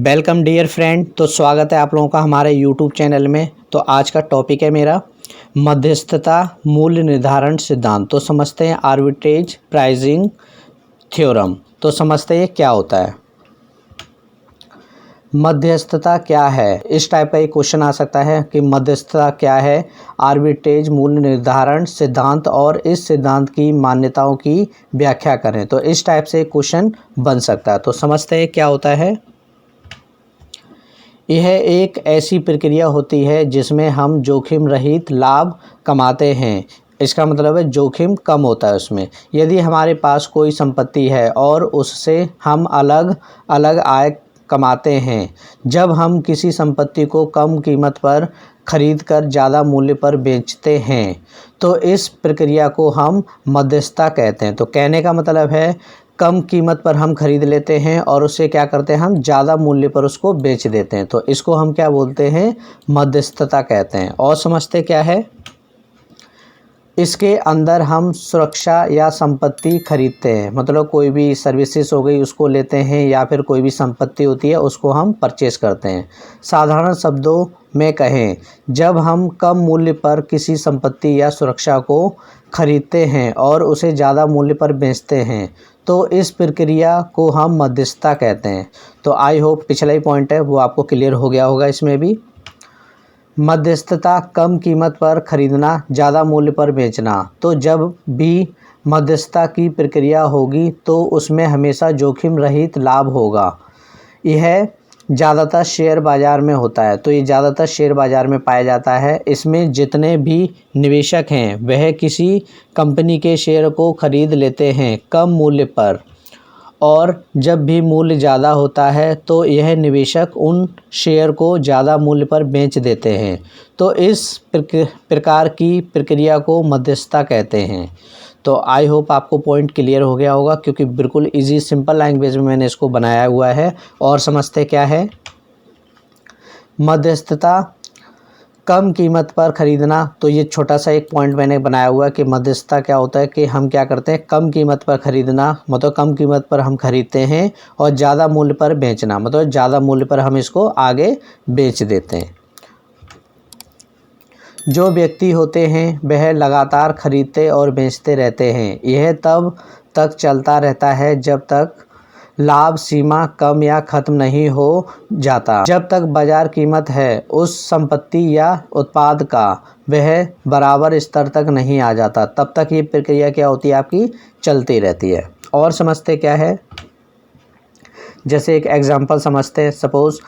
Welcome dear friend. तो स्वागत है आप लोगों का हमारे यूट्यूब चैनल में। तो आज का टॉपिक है मेरा मध्यस्थता मूल्य निर्धारण सिद्धांत। तो समझते हैं आर्बिट्रेज प्राइसिंग थ्योरम। तो समझते हैं क्या होता है मध्यस्थता क्या है। इस टाइप का एक क्वेश्चन आ सकता है कि मध्यस्थता क्या है, आर्बिट्रेज मूल्य निर्धारण सिद्धांत और इस सिद्धांत की मान्यताओं की व्याख्या करें। तो इस टाइप से क्वेश्चन बन सकता है। तो समझते हैं क्या होता है। यह एक ऐसी प्रक्रिया होती है जिसमें हम जोखिम रहित लाभ कमाते हैं। इसका मतलब है जोखिम कम होता है उसमें। यदि हमारे पास कोई संपत्ति है और उससे हम अलग अलग आय कमाते हैं, जब हम किसी संपत्ति को कम कीमत पर खरीद कर ज़्यादा मूल्य पर बेचते हैं, तो इस प्रक्रिया को हम मध्यस्थता कहते हैं। तो कहने का मतलब है कम कीमत पर हम खरीद लेते हैं और उससे क्या करते हैं, हम ज़्यादा मूल्य पर उसको बेच देते हैं। तो इसको हम क्या बोलते हैं, मध्यस्थता कहते हैं। और समझते क्या है, इसके अंदर हम सुरक्षा या संपत्ति खरीदते हैं। मतलब कोई भी सर्विसेज हो गई उसको लेते हैं, या फिर कोई भी संपत्ति होती है उसको हम परचेस करते हैं। साधारण शब्दों में कहें, जब हम कम मूल्य पर किसी संपत्ति या सुरक्षा को खरीदते हैं और उसे ज़्यादा मूल्य पर बेचते हैं, तो इस प्रक्रिया को हम मध्यस्थता कहते हैं। तो आई होप पिछला ही पॉइंट है वो आपको क्लियर हो गया होगा। इसमें भी मध्यस्थता कम कीमत पर खरीदना, ज़्यादा मूल्य पर बेचना। तो जब भी मध्यस्थता की प्रक्रिया होगी तो उसमें हमेशा जोखिम रहित लाभ होगा। यह ज़्यादातर शेयर बाज़ार में होता है। तो ये ज़्यादातर शेयर बाज़ार में पाया जाता है। इसमें जितने भी निवेशक हैं वह किसी कंपनी के शेयर को खरीद लेते हैं कम मूल्य पर, और जब भी मूल्य ज़्यादा होता है तो यह निवेशक उन शेयर को ज़्यादा मूल्य पर बेच देते हैं। तो इस प्रकार की प्रक्रिया को मध्यस्थता कहते हैं। तो आई होप आपको पॉइंट क्लियर हो गया होगा, क्योंकि बिल्कुल इजी सिंपल लैंग्वेज में मैंने इसको बनाया हुआ है। और समझते क्या है मध्यस्थता कम कीमत पर खरीदना। तो ये छोटा सा एक पॉइंट मैंने बनाया हुआ है कि मध्यस्थता क्या होता है कि हम क्या करते हैं, कम कीमत पर खरीदना, मतलब कम कीमत पर हम खरीदते हैं, और ज़्यादा मूल्य पर बेचना, मतलब ज़्यादा मूल्य पर हम इसको आगे बेच देते हैं। जो व्यक्ति होते हैं वह लगातार खरीदते और बेचते रहते हैं। यह तब तक चलता रहता है जब तक लाभ सीमा कम या ख़त्म नहीं हो जाता। जब तक बाज़ार कीमत है उस संपत्ति या उत्पाद का वह बराबर स्तर तक नहीं आ जाता, तब तक ये प्रक्रिया क्या होती है, आपकी चलती रहती है। और समझते क्या है, जैसे एक एग्जांपल समझते हैं। सपोज़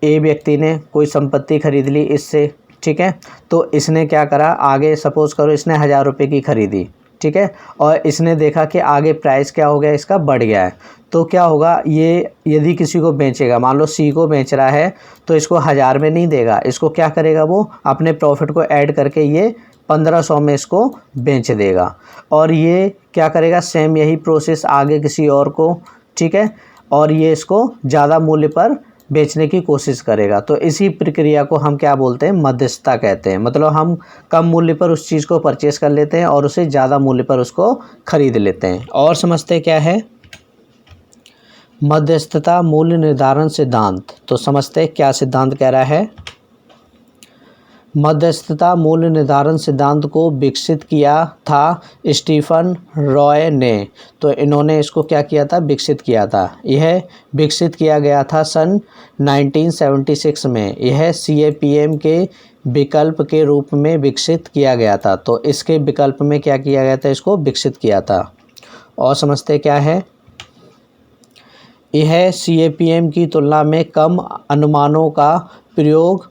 ए व्यक्ति ने कोई संपत्ति खरीद ली इससे, ठीक है। तो इसने क्या करा, आगे सपोज़ करो इसने 1000 रुपये की खरीदी, ठीक है, और इसने देखा कि आगे प्राइस क्या हो गया, इसका बढ़ गया है। तो क्या होगा, ये यदि किसी को बेचेगा, मान लो सी को बेच रहा है, तो इसको 1000 में नहीं देगा, इसको क्या करेगा, वो अपने प्रॉफिट को ऐड करके ये 1500 में इसको बेच देगा। और ये क्या करेगा, सेम यही प्रोसेस आगे किसी और को, ठीक है, और ये इसको ज़्यादा मूल्य पर बेचने की कोशिश करेगा। तो इसी प्रक्रिया को हम क्या बोलते हैं, मध्यस्थता कहते हैं। मतलब हम कम मूल्य पर उस चीज़ को परचेस कर लेते हैं और उसे ज़्यादा मूल्य पर उसको खरीद लेते हैं। और समझते क्या है मध्यस्थता मूल्य निर्धारण सिद्धांत। तो समझते क्या सिद्धांत कह रहा है। मध्यस्थता मूल्य निर्धारण सिद्धांत को विकसित किया था स्टीफन रॉय ने। तो इन्होंने इसको क्या किया था, विकसित किया था। यह विकसित किया गया था सन 1976 में। यह CAPM के विकल्प के रूप में विकसित किया गया था। तो इसके विकल्प में क्या किया गया था, इसको विकसित किया था। और समझते क्या है, यह CAPM की तुलना में कम अनुमानों का प्रयोग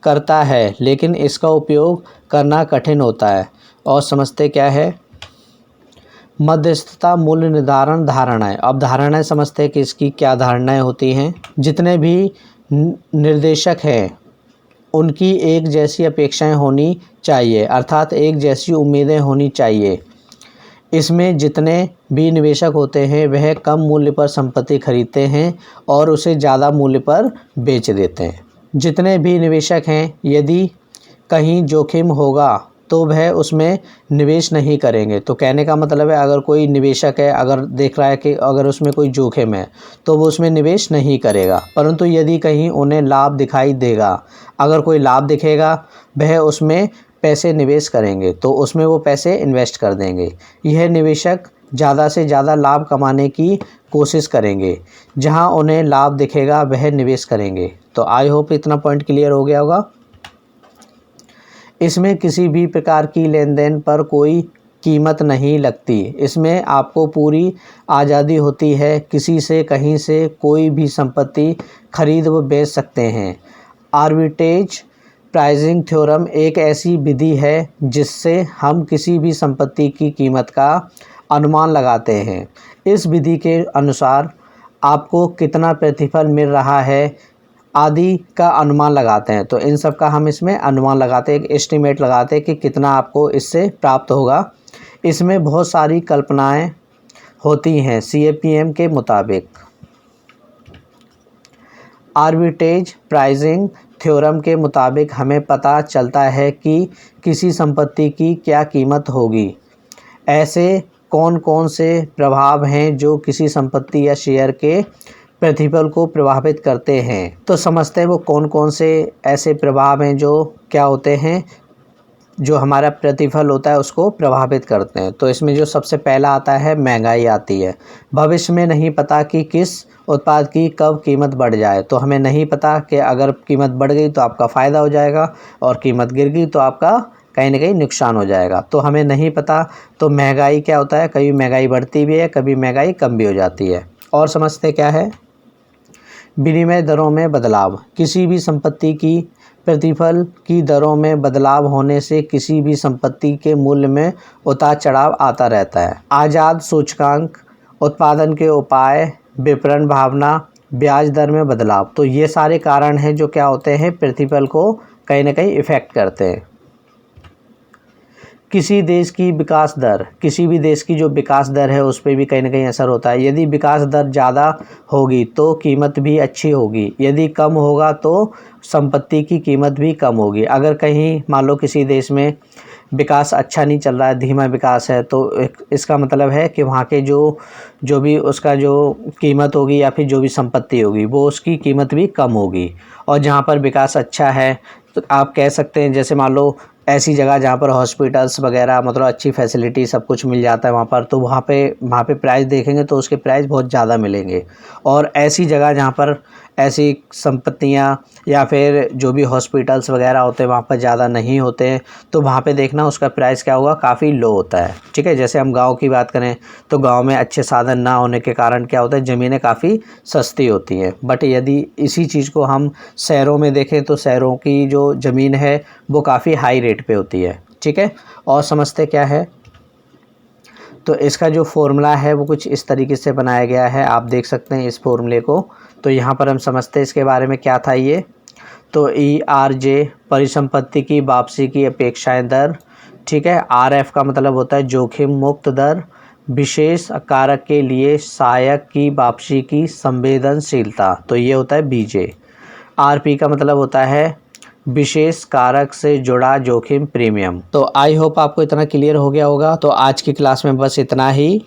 करता है, लेकिन इसका उपयोग करना कठिन होता है। और समझते क्या है मध्यस्थता मूल्य निर्धारण धारणाएं। अब धारणाएं समझते हैं कि इसकी क्या धारणाएं होती हैं। जितने भी निर्देशक हैं उनकी एक जैसी अपेक्षाएं होनी चाहिए, अर्थात एक जैसी उम्मीदें होनी चाहिए। इसमें जितने भी निवेशक होते हैं वह कम मूल्य पर संपत्ति खरीदते हैं और उसे ज़्यादा मूल्य पर बेच देते हैं। जितने भी निवेशक हैं, यदि कहीं जोखिम होगा तो वह उसमें निवेश नहीं करेंगे। तो कहने का मतलब है अगर कोई निवेशक है, अगर देख रहा है कि अगर उसमें कोई जोखिम है तो वो उसमें निवेश नहीं करेगा। परंतु यदि कहीं उन्हें लाभ दिखाई देगा, अगर कोई लाभ दिखेगा, वह उसमें पैसे निवेश करेंगे, तो उसमें वो पैसे इन्वेस्ट कर देंगे। यह निवेशक ज़्यादा से ज़्यादा लाभ कमाने की कोशिश करेंगे। जहां उन्हें लाभ दिखेगा वह निवेश करेंगे। तो आई होप इतना पॉइंट क्लियर हो गया होगा। इसमें किसी भी प्रकार की लेन देन पर कोई कीमत नहीं लगती। इसमें आपको पूरी आज़ादी होती है, किसी से कहीं से कोई भी संपत्ति खरीद व बेच सकते हैं। आर्बिट्रेज प्राइसिंग थ्योरम एक ऐसी विधि है जिससे हम किसी भी संपत्ति की कीमत का अनुमान लगाते हैं। इस विधि के अनुसार आपको कितना प्रतिफल मिल रहा है आदि का अनुमान लगाते हैं। तो इन सब का हम इसमें अनुमान लगाते हैं, एक एस्टीमेट लगाते हैं कि कितना आपको इससे प्राप्त होगा। इसमें बहुत सारी कल्पनाएं होती हैं CAPM के मुताबिक। आर्बिट्रेज प्राइसिंग थ्योरम के मुताबिक हमें पता चलता है कि किसी संपत्ति की क्या कीमत होगी। ऐसे कौन कौन से प्रभाव हैं जो किसी संपत्ति या शेयर के प्रतिफल को प्रभावित करते हैं। तो समझते हैं वो कौन कौन से ऐसे प्रभाव हैं जो क्या होते हैं, जो हमारा प्रतिफल होता है उसको प्रभावित करते हैं। तो इसमें जो सबसे पहला आता है, महंगाई आती है। भविष्य में नहीं पता कि किस उत्पाद की कब कीमत बढ़ जाए। तो हमें नहीं पता कि अगर कीमत बढ़ गई तो आपका फ़ायदा हो जाएगा और कीमत गिर गई तो आपका कहीं ना कहीं नुकसान हो जाएगा। तो हमें नहीं पता। तो महंगाई क्या होता है, कभी महंगाई बढ़ती भी है, कभी महंगाई कम भी हो जाती है। और समझते क्या है, विनिमय दरों में बदलाव। किसी भी संपत्ति की प्रतिफल की दरों में बदलाव होने से किसी भी संपत्ति के मूल्य में उतार चढ़ाव आता रहता है। आज़ाद सूचकांक, उत्पादन के उपाय, विपणन भावना, ब्याज दर में बदलाव। तो ये सारे कारण हैं जो क्या होते हैं, प्रतिफल को कहीं ना कहीं इफ़ेक्ट करते हैं। किसी देश की विकास दर, किसी भी देश की जो विकास दर है उस पर भी कहीं ना कहीं असर होता है। यदि विकास दर ज़्यादा होगी तो कीमत भी अच्छी होगी, यदि कम होगा तो संपत्ति की कीमत भी कम होगी। अगर कहीं मान लो किसी देश में विकास अच्छा नहीं चल रहा है, धीमा विकास है, तो इसका मतलब है कि वहाँ के जो भी उसका जो कीमत होगी या फिर जो भी संपत्ति होगी वो उसकी कीमत भी कम होगी। और जहाँ पर विकास अच्छा है तो आप कह सकते हैं, जैसे मान लो ऐसी जगह जहाँ पर हॉस्पिटल्स वगैरह मतलब अच्छी फैसिलिटी सब कुछ मिल जाता है वहाँ पर, तो वहाँ पे प्राइस देखेंगे तो उसके प्राइस बहुत ज़्यादा मिलेंगे। और ऐसी जगह जहाँ पर ऐसी संपत्तियाँ या फिर जो भी हॉस्पिटल्स वगैरह होते हैं वहाँ पर ज़्यादा नहीं होते हैं, तो वहाँ पे देखना उसका प्राइस क्या होगा, काफ़ी लो होता है। ठीक है, जैसे हम गांव की बात करें तो गांव में अच्छे साधन ना होने के कारण क्या होता है, ज़मीनें काफ़ी सस्ती होती हैं। बट यदि इसी चीज़ को हम शहरों में देखें तो शहरों की जो ज़मीन है वो काफ़ी हाई रेट पे होती है। ठीक है, और समझते क्या है, तो इसका जो फॉर्मूला है वो कुछ इस तरीके से बनाया गया है, आप देख सकते हैं इस फॉर्मूले को। तो यहाँ पर हम समझते हैं इसके बारे में क्या था ये। तो ERJ परिसंपत्ति की वापसी की अपेक्षाएं दर। ठीक है, RF का मतलब होता है जोखिम मुक्त दर, विशेष कारक के लिए सहायक की वापसी की संवेदनशीलता, तो ये होता है BJ। RP का मतलब होता है विशेष कारक से जुड़ा जोखिम प्रीमियम। तो आई होप आपको इतना क्लियर हो गया होगा। तो आज की क्लास में बस इतना ही।